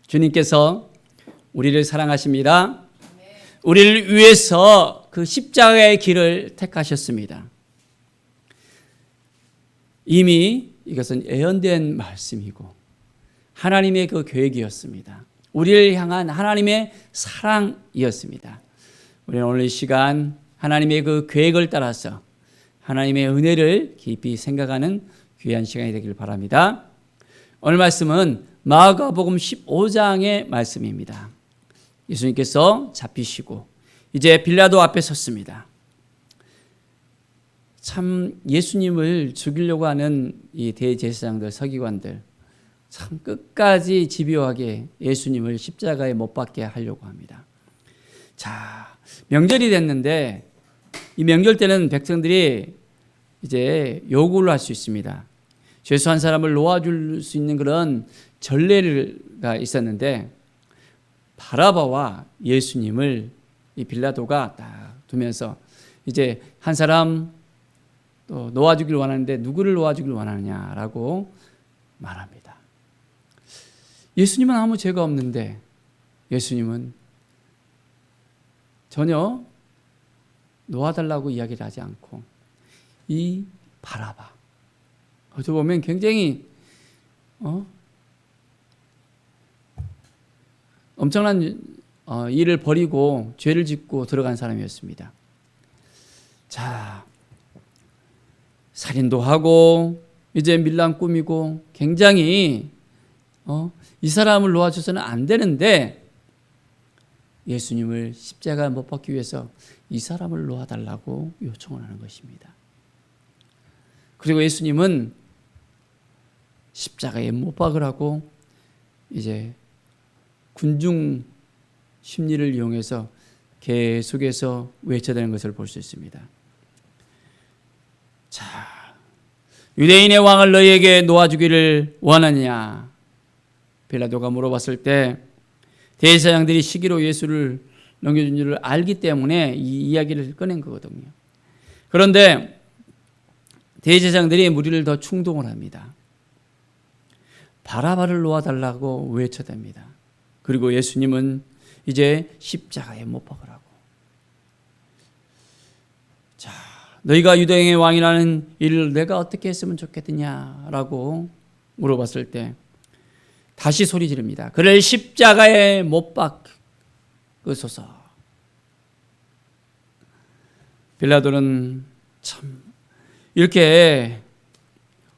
주님께서 우리를 사랑하십니다. 우리를 위해서 그 십자가의 길을 택하셨습니다. 이미 이것은 예언된 말씀이고 하나님의 그 계획이었습니다. 우리를 향한 하나님의 사랑이었습니다. 우리는 오늘 이 시간 하나님의 그 계획을 따라서 하나님의 은혜를 깊이 생각하는 귀한 시간이 되길 바랍니다. 오늘 말씀은 마가복음 15장의 말씀입니다. 예수님께서 잡히시고 이제 빌라도 앞에 섰습니다. 참 예수님을 죽이려고 하는 이 대제사장들, 서기관들 참 끝까지 집요하게 예수님을 십자가에 못 박게 하려고 합니다. 자, 명절이 됐는데 이 명절 때는 백성들이 이제 요구를 할 수 있습니다. 죄수한 사람을 놓아줄 수 있는 그런 전례가 있었는데 바라바와 예수님을 이 빌라도가 딱 두면서 이제 한 사람 또 놓아주기를 원하는데 누구를 놓아주기를 원하느냐라고 말합니다. 예수님은 아무 죄가 없는데 예수님은 전혀 놓아달라고 이야기를 하지 않고 이 바라바 어쩌 보면 굉장히 엄청난 일을 벌이고 죄를 짓고 들어간 사람이었습니다. 자, 살인도 하고 이제 밀란 꾸미고 굉장히 이 사람을 놓아줘서는 안 되는데 예수님을 십자가에 못 박기 위해서 이 사람을 놓아달라고 요청을 하는 것입니다. 그리고 예수님은 십자가에 못 박으라고 이제 군중 심리를 이용해서 계속해서 외쳐대는 것을 볼 수 있습니다. 자, 유대인의 왕을 너희에게 놓아주기를 원하느냐? 빌라도가 물어봤을 때 대제사장들이 시기로 예수를 넘겨준 줄을 알기 때문에 이 이야기를 꺼낸 거거든요. 그런데 대제사장들이 무리를 더 충동을 합니다. 바라바를 놓아달라고 외쳐댑니다. 그리고 예수님은 이제 십자가에 못 박으라고. 자, 너희가 유대인의 왕이라는 일을 내가 어떻게 했으면 좋겠느냐라고 물어봤을 때 다시 소리 지릅니다. 그를 십자가에 못 박으소서. 빌라도는 참 이렇게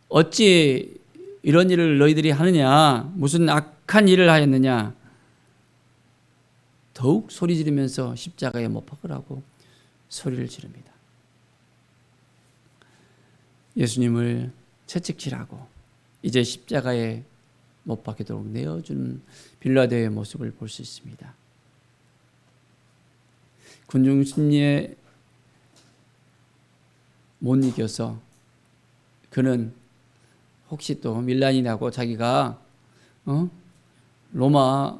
어찌 이런 일을 너희들이 하느냐, 무슨 악한 일을 하였느냐, 더욱 소리 지르면서 십자가에 못 박으라고 소리를 지릅니다. 예수님을 채찍질하고 이제 십자가에 못 박히도록 내어주는 빌라도의 모습을 볼 수 있습니다. 군중 심리에 못 이겨서 그는 혹시 또 밀란이 나고 자기가 로마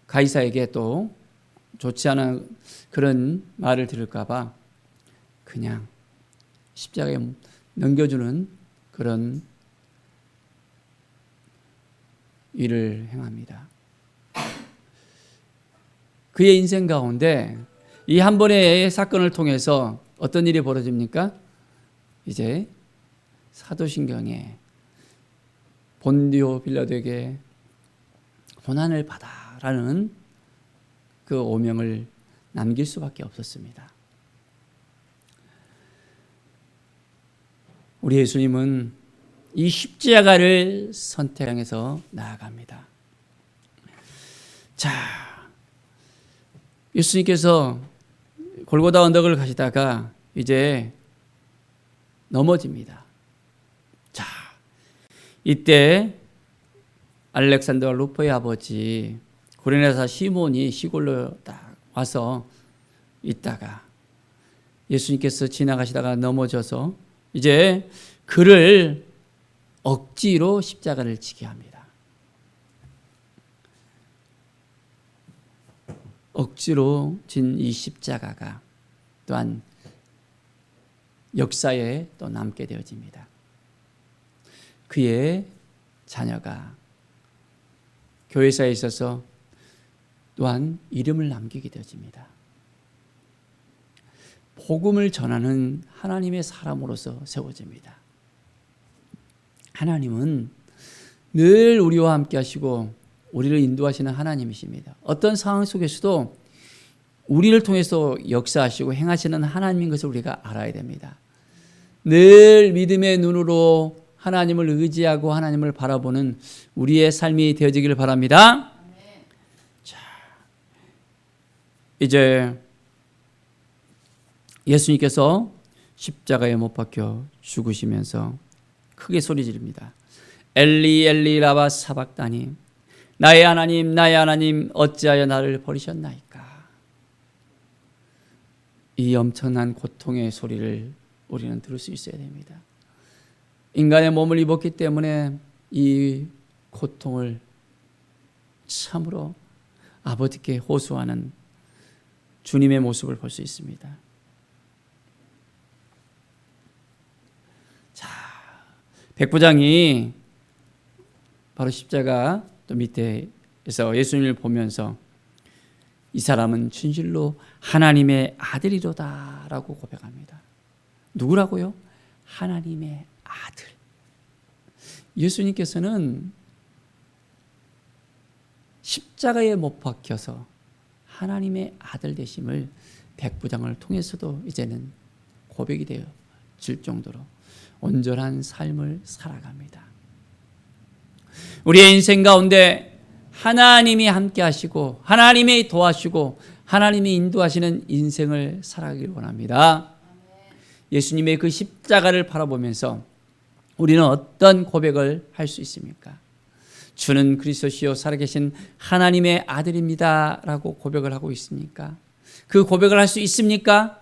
가이사에게 또 좋지 않은 그런 말을 들을까 봐 그냥 십자가에 넘겨주는 그런 일을 행합니다. 그의 인생 가운데 이 한 번의 사건을 통해서 어떤 일이 벌어집니까? 이제 사도신경에 본디오 빌라도에게 고난을 받아라는 그 오명을 남길 수밖에 없었습니다. 우리 예수님은 이 십자가를 선택해서 나아갑니다. 자, 예수님께서 골고다 언덕을 가시다가 이제 넘어집니다. 자, 이때 알렉산더 루포의 아버지 구레네사 시몬이 시골로 딱 와서 있다가 예수님께서 지나가시다가 넘어져서 이제 그를 억지로 십자가를 지게 합니다. 억지로 진 이 십자가가 또한 역사에 또 남게 되어집니다. 그의 자녀가 교회사에 있어서 또한 이름을 남기게 되어집니다. 복음을 전하는 하나님의 사람으로서 세워집니다. 하나님은 늘 우리와 함께 하시고 우리를 인도하시는 하나님이십니다. 어떤 상황 속에서도 우리를 통해서 역사하시고 행하시는 하나님인 것을 우리가 알아야 됩니다. 늘 믿음의 눈으로 하나님을 의지하고 하나님을 바라보는 우리의 삶이 되어지기를 바랍니다. 자, 이제 예수님께서 십자가에 못 박혀 죽으시면서 크게 소리 지릅니다. 엘리 엘리 라바 사박다니, 나의 하나님 어찌하여 나를 버리셨나이까. 이 엄청난 고통의 소리를 우리는 들을 수 있어야 됩니다. 인간의 몸을 입었기 때문에 이 고통을 참으로 아버지께 호소하는 주님의 모습을 볼 수 있습니다. 자, 백부장이 바로 십자가 또 밑에서 예수님을 보면서 이 사람은 진실로 하나님의 아들이로다 라고 고백합니다. 누구라고요? 하나님의 아들. 예수님께서는 십자가에 못 박혀서 하나님의 아들 되심을 백부장을 통해서도 이제는 고백이 되어질 정도로 온전한 삶을 살아갑니다. 우리의 인생 가운데 하나님이 함께 하시고 하나님이 도와주시고 하나님이 인도하시는 인생을 살아가길 원합니다. 예수님의 그 십자가를 바라보면서 우리는 어떤 고백을 할 수 있습니까? 주는 그리스도시요 살아계신 하나님의 아들입니다 라고 고백을 하고 있습니까? 그 고백을 할 수 있습니까?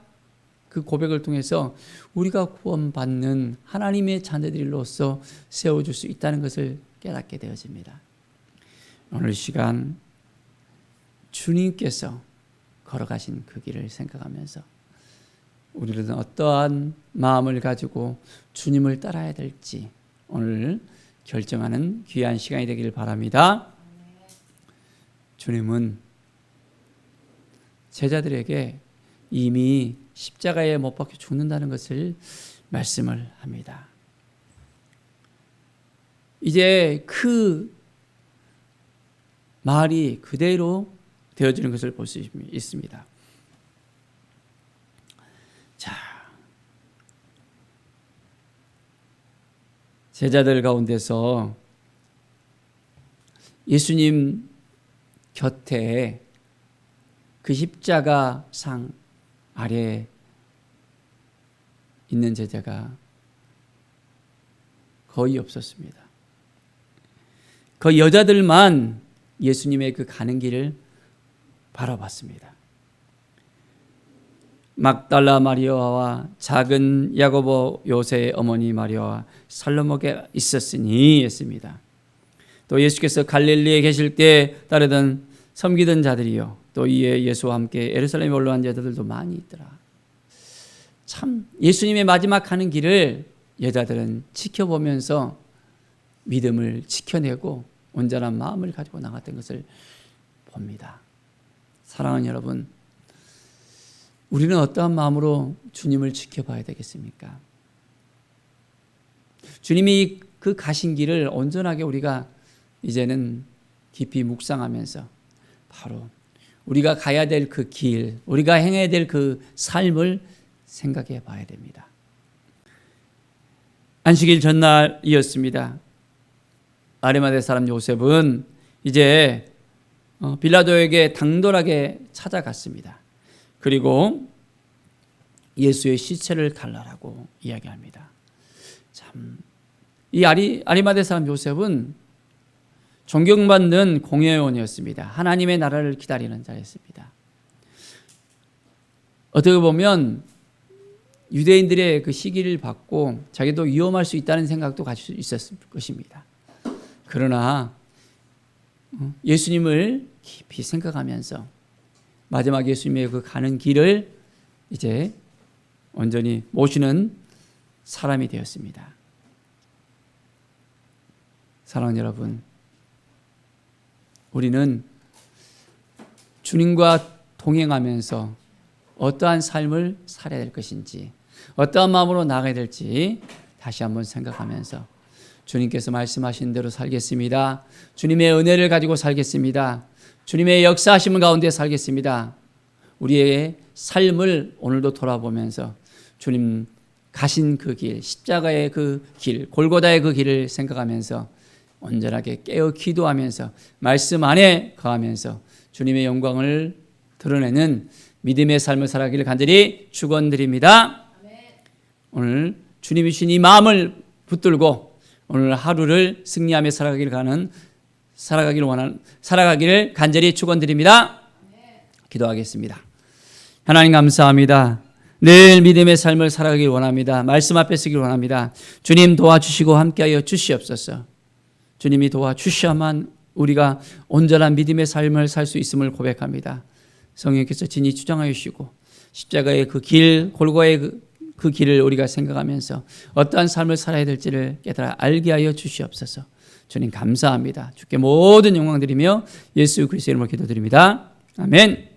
그 고백을 통해서 우리가 구원받는 하나님의 자녀들로서 세워줄 수 있다는 것을 깨닫게 되어집니다. 오늘 시간 주님께서 걸어가신 그 길을 생각하면서 우리는 어떠한 마음을 가지고 주님을 따라야 될지 오늘 결정하는 귀한 시간이 되기를 바랍니다. 주님은 제자들에게 이미 십자가에 못 박혀 죽는다는 것을 말씀을 합니다. 이제 그 말이 그대로 되어지는 것을 볼 수 있습니다. 자, 제자들 가운데서 예수님 곁에 그 십자가 상 아래에 있는 제자가 거의 없었습니다. 그 여자들만 예수님의 그 가는 길을 바라봤습니다. 막달라 마리아와 작은 야고보 요새의 어머니 마리아와 살로모가 있었으니 했습니다. 또 예수께서 갈릴리에 계실 때 따르던 섬기던 자들이요 또 이에 예수와 함께 예루살렘에 올라간 자들도 많이 있더라. 참 예수님의 마지막 가는 길을 여자들은 지켜보면서 믿음을 지켜내고 온전한 마음을 가지고 나갔던 것을 봅니다. 사랑하는 여러분, 우리는 어떠한 마음으로 주님을 지켜봐야 되겠습니까? 주님이 그 가신 길을 온전하게 우리가 이제는 깊이 묵상하면서 바로 우리가 가야 될 그 길, 우리가 행해야 될 그 삶을 생각해 봐야 됩니다. 안식일 전날이었습니다. 아리마대 사람 요셉은 이제 빌라도에게 당돌하게 찾아갔습니다. 그리고 예수의 시체를 달라고 이야기합니다. 참, 이 아리마대 사람 요셉은 존경받는 공회원이었습니다. 하나님의 나라를 기다리는 자였습니다. 어떻게 보면 유대인들의 그 시기를 받고 자기도 위험할 수 있다는 생각도 가질 수 있었을 것입니다. 그러나 예수님을 깊이 생각하면서 마지막 예수님의 그 가는 길을 이제 온전히 모시는 사람이 되었습니다. 사랑하는 여러분, 우리는 주님과 동행하면서 어떠한 삶을 살아야 될 것인지, 어떠한 마음으로 나아가야 될지 다시 한번 생각하면서 주님께서 말씀하신 대로 살겠습니다. 주님의 은혜를 가지고 살겠습니다. 주님의 역사하심을 가운데 살겠습니다. 우리의 삶을 오늘도 돌아보면서 주님 가신 그 길, 십자가의 그 길, 골고다의 그 길을 생각하면서 온전하게 깨어 기도하면서 말씀 안에 거하면서 주님의 영광을 드러내는 믿음의 삶을 살아가기를 간절히 축원드립니다. 오늘 주님이 주신 이 마음을 붙들고 오늘 하루를 승리하며 살아가기를 간절히 축원드립니다. 기도하겠습니다. 하나님 감사합니다. 늘 믿음의 삶을 살아가길 원합니다. 말씀 앞에 서길 원합니다. 주님 도와주시고 함께하여 주시옵소서. 주님이 도와주셔야만 우리가 온전한 믿음의 삶을 살 수 있음을 고백합니다. 성령께서 진히 주장하여 주시고 십자가의 그 길, 골고의 그 길을 우리가 생각하면서 어떠한 삶을 살아야 될지를 깨달아 알게 하여 주시옵소서. 주님 감사합니다. 주께 모든 영광 드리며 예수 그리스도의 이름으로 기도드립니다. 아멘.